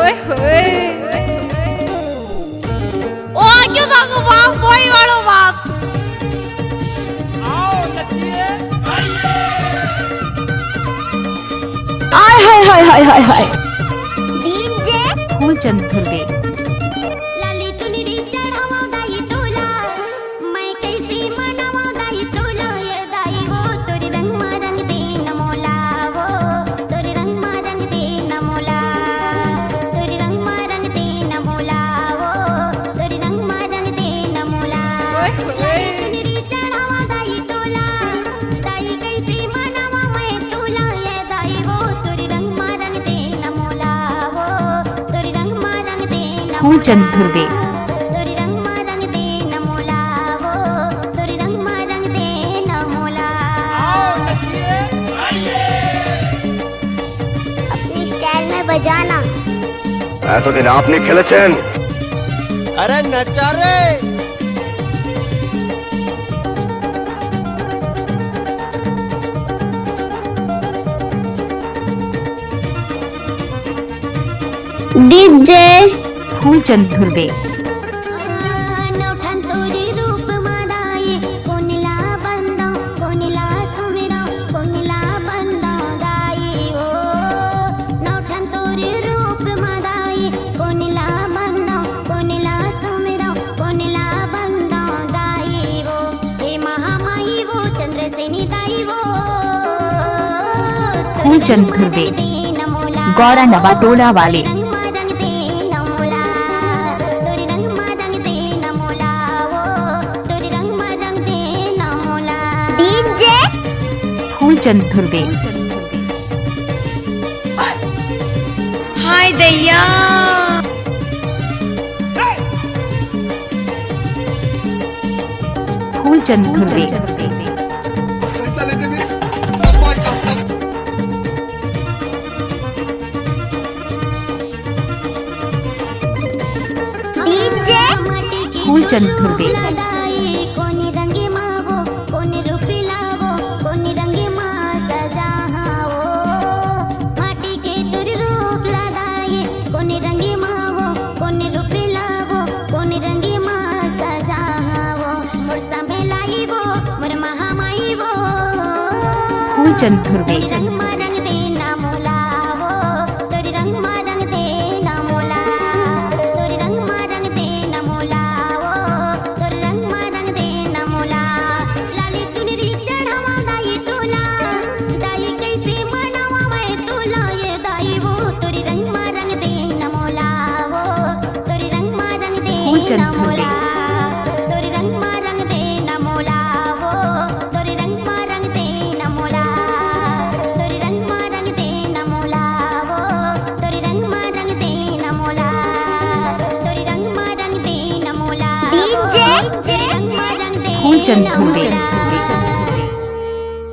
ओए होए ओ क्यों भागो बाप वही वालो बाप आओ नचिए आय हाय हाय हाय हाय हाय डीजे फूलचंद धुर्वे लाली चुनरी चढ़ावा दाई तोला मैं कैसे मनावा दाई तोला ये दाई वो तोरी रंग मा रंग दे नमोला वो तोरी रंग मा रंग दे नमोला तोरी रंग मा रंग दे नमोला वो तोरी रंग मा रंग दे नमोला लाली चुनरी चढ़ावा दाई तोला दाई कैसे मनावा मैं तोला ये दाई वो तोरी रंग मा रंग दे नमोला वो तोरी रंग मा रंग दे नमोला फूलचंद धुर्वे तोरी रंग मा रंग दे नमोला वो तोरी रंग मा रंग दे नमोला आओ नचिए अपनी स्टाइल में बजाना এতদিন আপনি খেলেছেন अरे नचा रे डीजे फूलचंद धुर्वे नौठन तोरी रूप मादाई कोनिला बंदा कोनिला सुमिरा कोनिला बंदा दाई ओ नौठन तोरी रूप मादाई कोनिला बंदा कोनिला सुमिरा कोनिला बंदा दाई वो हे महामाई वो चंद्रसेनी दाई वो फूलचंद धुर्वे गौरा नवा टोला वाले डीजे फूलचंद धुर्वे हाय दैया फूलचंद धुर्वे डीजे फूलचंद धुर्वे कोनी रंगे मावो कोनी रूपी लावो कोनी रंगे मा सजाओ माटी के तुर रूप लगाए कोनी रंगे मावो कोनी रूपी लावो कोनी रंगे मा सजाओ मुरसा में लाई वो मुर महामाई वो फूलचंद धुर्वे तोरी रंग मा रंग दे नमोला वो तोरी रंग मा रंग दे नमोला तोरी रंग मा रंग दे नमोला वो तोरी रंग मा रंग दे नमोला लाली चुनरी चढ़ावा दाई तोला दाई कैसे मनावा मैं तोला ये दाई वो तोरी रंग मा रंग दे नमोला वो तोरी रंग मा रंग दे फूलचंद नमोला तोरी रंग मा रंग दे नमोला वो तोरी रंग मा रंग दे नमोला तोरी रंग मा रंग दे नमोला वो तोरी रंग मा रंग दे नमोला तोरी रंग मा रंग दे नमोला डीजे रंग मा रंग दे फूलचंद धुर्वे